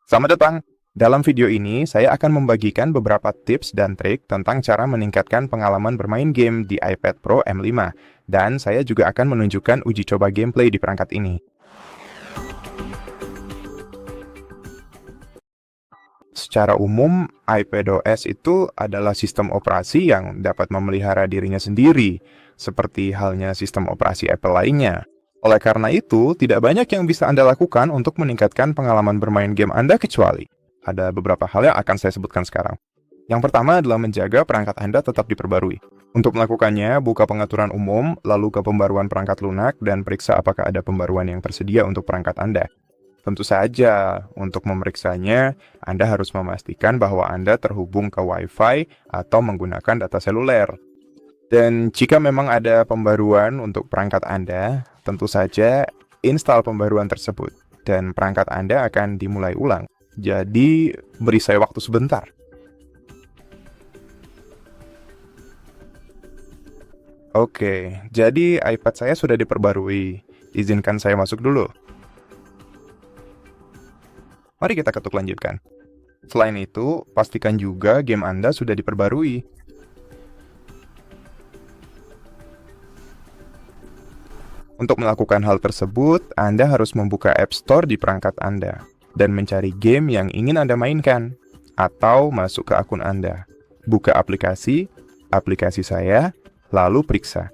Selamat datang! Dalam video ini, saya akan membagikan beberapa tips dan trik tentang cara meningkatkan pengalaman bermain game di iPad Pro M5. Dan saya juga akan menunjukkan uji coba gameplay di perangkat ini. Secara umum, iPadOS itu adalah sistem operasi yang dapat memelihara dirinya sendiri, seperti halnya sistem operasi Apple lainnya. Oleh karena itu, tidak banyak yang bisa Anda lakukan untuk meningkatkan pengalaman bermain game Anda kecuali ada beberapa hal yang akan saya sebutkan sekarang. Yang pertama adalah menjaga perangkat Anda tetap diperbarui. Untuk melakukannya, buka pengaturan umum, lalu ke pembaruan perangkat lunak, dan periksa apakah ada pembaruan yang tersedia untuk perangkat Anda. Tentu saja, untuk memeriksanya, Anda harus memastikan bahwa Anda terhubung ke Wi-Fi atau menggunakan data seluler. Dan jika memang ada pembaruan untuk perangkat Anda, tentu saja install pembaruan tersebut, dan perangkat Anda akan dimulai ulang. Jadi, beri saya waktu sebentar. Oke, jadi iPad saya sudah diperbarui. Izinkan saya masuk dulu. Mari kita ketuk lanjutkan. Selain itu, pastikan juga game Anda sudah diperbarui. Untuk melakukan hal tersebut, Anda harus membuka App Store di perangkat Anda dan mencari game yang ingin Anda mainkan, atau masuk ke akun Anda. Buka aplikasi saya, lalu periksa.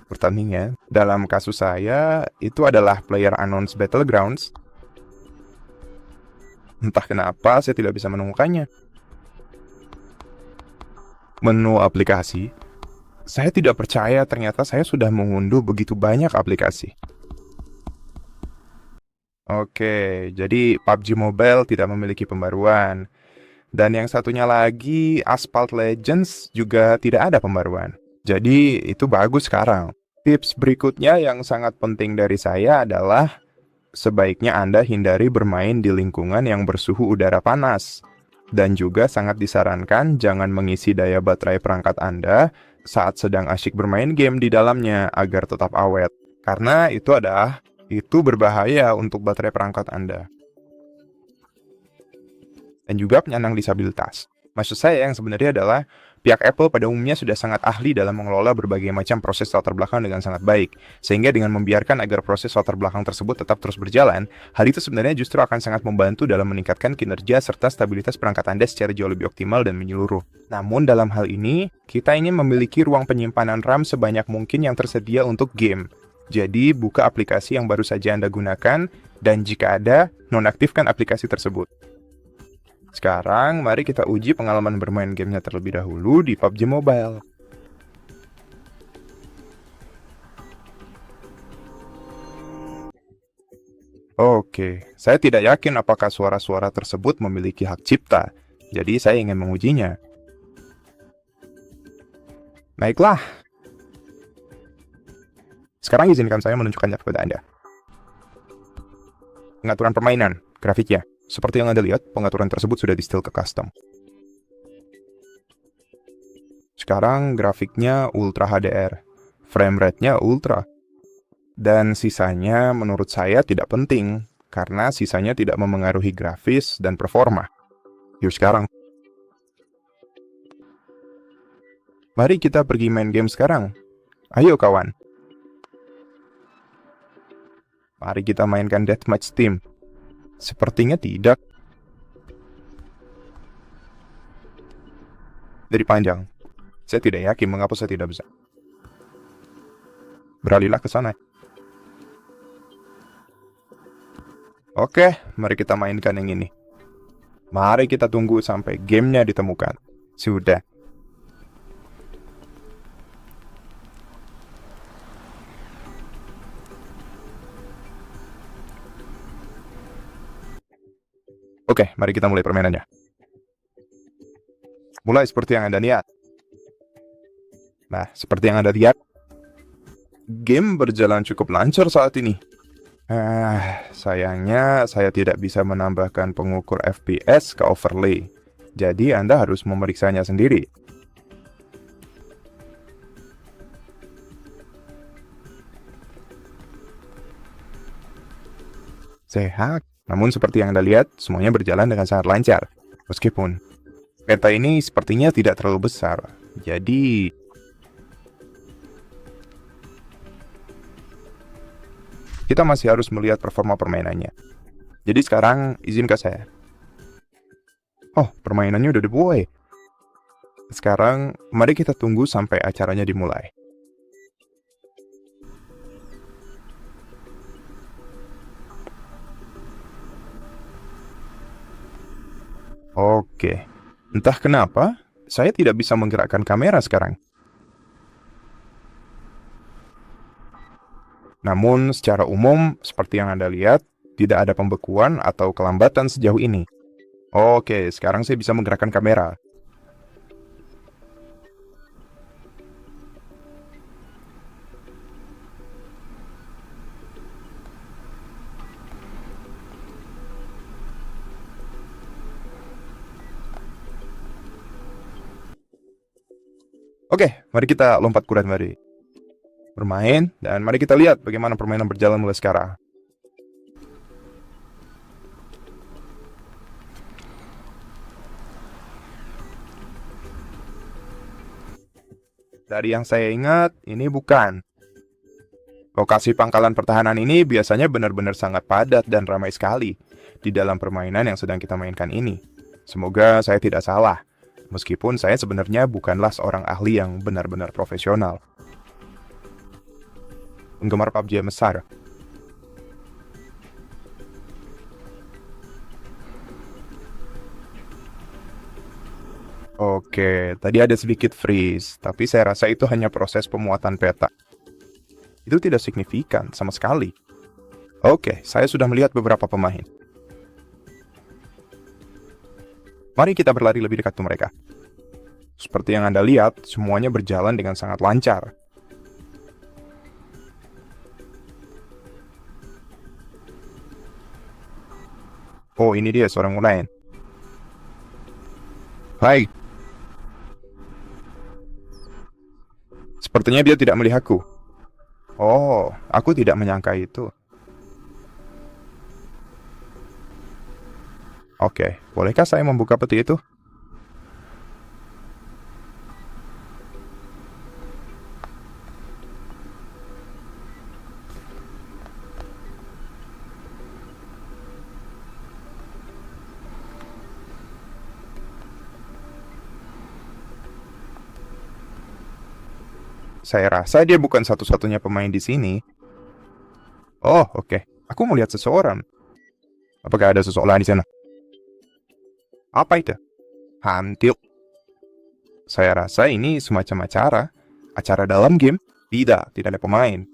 Pertandingan, dalam kasus saya, itu adalah PlayerUnknown's Battlegrounds. Entah kenapa saya tidak bisa menemukannya. Menu aplikasi. Saya tidak percaya ternyata saya sudah mengunduh begitu banyak aplikasi. Oke, jadi PUBG Mobile tidak memiliki pembaruan. Dan yang satunya lagi, Asphalt Legends juga tidak ada pembaruan. Jadi itu bagus sekarang. Tips berikutnya yang sangat penting dari saya adalah sebaiknya Anda hindari bermain di lingkungan yang bersuhu udara panas. Dan juga sangat disarankan jangan mengisi daya baterai perangkat Anda saat sedang asyik bermain game di dalamnya agar tetap awet. Karena itu berbahaya untuk baterai perangkat Anda. Dan juga penyandang disabilitas. Maksud saya yang sebenarnya adalah pihak Apple pada umumnya sudah sangat ahli dalam mengelola berbagai macam proses latar belakang dengan sangat baik. Sehingga dengan membiarkan agar proses latar belakang tersebut tetap terus berjalan, hal itu sebenarnya justru akan sangat membantu dalam meningkatkan kinerja serta stabilitas perangkat Anda secara jauh lebih optimal dan menyeluruh. Namun dalam hal ini, kita ingin memiliki ruang penyimpanan RAM sebanyak mungkin yang tersedia untuk game. Jadi, buka aplikasi yang baru saja Anda gunakan, dan jika ada, nonaktifkan aplikasi tersebut. Sekarang, mari kita uji pengalaman bermain gamenya terlebih dahulu di PUBG Mobile. Oke, saya tidak yakin apakah suara-suara tersebut memiliki hak cipta, jadi saya ingin mengujinya. Baiklah. Sekarang izinkan saya menunjukkannya kepada Anda. Pengaturan permainan, grafiknya. Seperti yang Anda lihat, pengaturan tersebut sudah di-setel ke custom. Sekarang grafiknya Ultra HDR, frame rate-nya Ultra. Dan sisanya menurut saya tidak penting, karena sisanya tidak memengaruhi grafis dan performa. Yuk sekarang. Mari kita pergi main game sekarang. Ayo kawan. Mari kita mainkan Deathmatch Team. Sepertinya tidak. Dari panjang. Saya tidak yakin mengapa saya tidak bisa. Beralihlah ke sana. Oke, mari kita mainkan yang ini. Mari kita tunggu sampai gamenya ditemukan. Sudah. Oke, mari kita mulai permainannya. Mulai seperti yang Anda lihat. Nah, seperti yang Anda lihat, game berjalan cukup lancar saat ini. Sayangnya saya tidak bisa menambahkan pengukur FPS ke overlay. Jadi Anda harus memeriksanya sendiri. sehat. Namun seperti yang Anda lihat, semuanya berjalan dengan sangat lancar. Meskipun peta ini sepertinya tidak terlalu besar. Jadi, kita masih harus melihat performa permainannya. Jadi sekarang, izinkan saya. Oh, permainannya udah dibuai. Sekarang, mari kita tunggu sampai acaranya dimulai. Oke, entah kenapa, saya tidak bisa menggerakkan kamera sekarang. Namun, secara umum, seperti yang Anda lihat, tidak ada pembekuan atau kelambatan sejauh ini. Oke, sekarang saya bisa menggerakkan kamera. Oke, mari kita lompat kuda mari. Bermain, dan mari kita lihat bagaimana permainan berjalan mulai sekarang. Dari yang saya ingat, ini bukan. Lokasi pangkalan pertahanan ini biasanya benar-benar sangat padat dan ramai sekali di dalam permainan yang sedang kita mainkan ini. Semoga saya tidak salah, meskipun saya sebenarnya bukanlah seorang ahli yang benar-benar profesional. Penggemar PUBG yang besar. Oke, tadi ada sedikit freeze, tapi saya rasa itu hanya proses pemuatan peta. Itu tidak signifikan sama sekali. Oke, saya sudah melihat beberapa pemain. Mari kita berlari lebih dekat ke mereka. Seperti yang Anda lihat, semuanya berjalan dengan sangat lancar. Oh, ini dia seorang lain. Hai. Sepertinya dia tidak melihatku. Oh, aku tidak menyangka itu. Oke, bolehkah saya membuka peti itu? Saya rasa dia bukan satu-satunya pemain di sini. Oh, oke. Aku melihat seseorang. Apakah ada seseorang di sana? Apa itu? Hantil. Saya rasa ini semacam acara. Acara dalam game? Tidak ada pemain.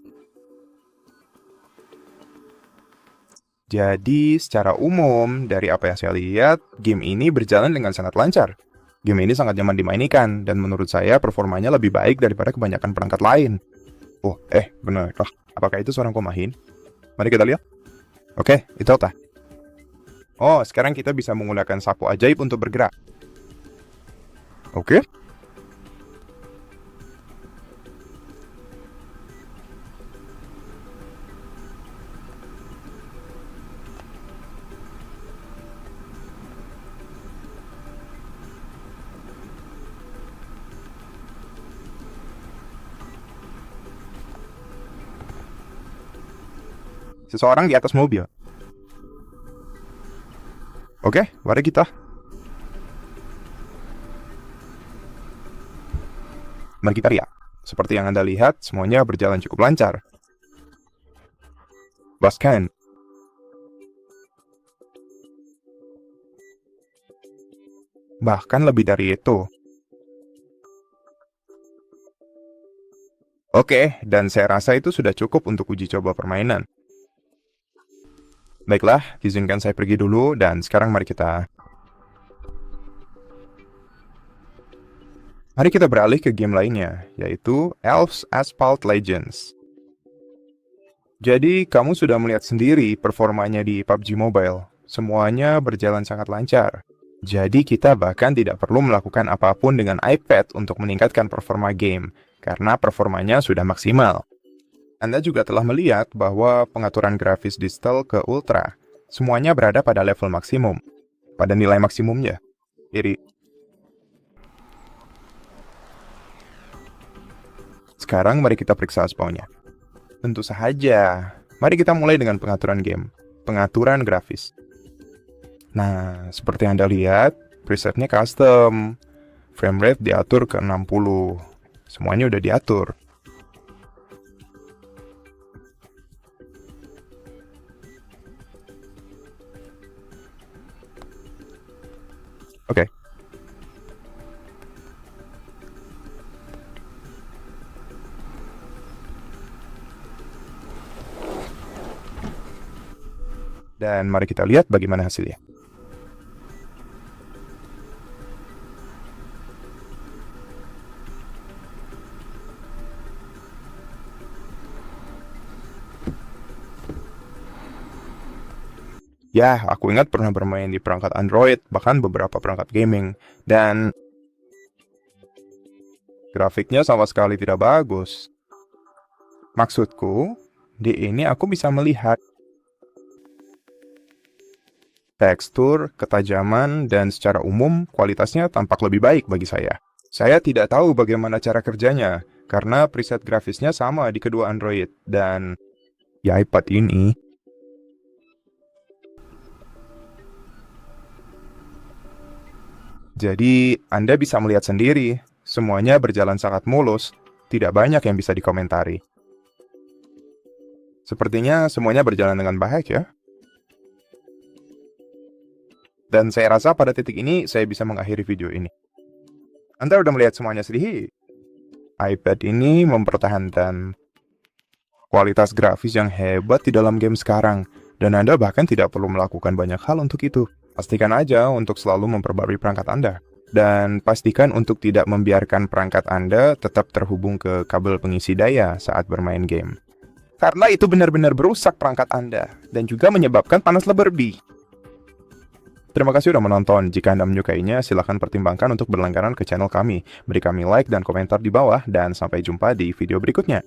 Jadi, secara umum, dari apa yang saya lihat, game ini berjalan dengan sangat lancar. Game ini sangat nyaman dimainkan, dan menurut saya performanya lebih baik daripada kebanyakan perangkat lain. Oh, benarkah? Apakah itu seorang pemain? Mari kita lihat. Oke, itu apa? Oh, sekarang kita bisa menggunakan sapu ajaib untuk bergerak. Oke. Seseorang di atas mobil. Oke, mari kita. Mari kita lihat. Seperti yang Anda lihat, semuanya berjalan cukup lancar. Bahkan, lebih dari itu. Oke, dan saya rasa itu sudah cukup untuk uji coba permainan. Baiklah, izinkan saya pergi dulu, dan sekarang mari kita beralih ke game lainnya, yaitu Elves Asphalt Legends. Jadi, kamu sudah melihat sendiri performanya di PUBG Mobile. Semuanya berjalan sangat lancar. Jadi, kita bahkan tidak perlu melakukan apapun dengan iPad untuk meningkatkan performa game, karena performanya sudah maksimal. Anda juga telah melihat bahwa pengaturan grafis di setel ke Ultra, Semuanya berada pada level maksimum, pada nilai maksimumnya. Jadi, sekarang mari kita periksa spawnnya. Tentu saja, mari kita mulai dengan pengaturan game, pengaturan grafis. Nah, seperti Anda lihat, presetnya custom, frame rate diatur ke 60, semuanya udah diatur. Oke. Dan mari kita lihat bagaimana hasilnya. Ya, aku ingat pernah bermain di perangkat Android, bahkan beberapa perangkat gaming, dan grafiknya sama sekali tidak bagus. Maksudku, di ini aku bisa melihat tekstur, ketajaman, dan secara umum kualitasnya tampak lebih baik bagi saya. Saya tidak tahu bagaimana cara kerjanya, karena preset grafisnya sama di kedua Android, dan di iPad ini. Jadi, Anda bisa melihat sendiri, semuanya berjalan sangat mulus, tidak banyak yang bisa dikomentari. Sepertinya semuanya berjalan dengan baik ya. Dan saya rasa pada titik ini saya bisa mengakhiri video ini. Anda sudah melihat semuanya sendiri. iPad ini mempertahankan kualitas grafis yang hebat di dalam game sekarang, dan Anda bahkan tidak perlu melakukan banyak hal untuk itu. Pastikan aja untuk selalu memperbarui perangkat Anda. Dan pastikan untuk tidak membiarkan perangkat Anda tetap terhubung ke kabel pengisi daya saat bermain game. Karena itu benar-benar merusak perangkat Anda, dan juga menyebabkan panas berlebih. Terima kasih sudah menonton. Jika Anda menyukainya, silahkan pertimbangkan untuk berlangganan ke channel kami. Beri kami like dan komentar di bawah, dan sampai jumpa di video berikutnya.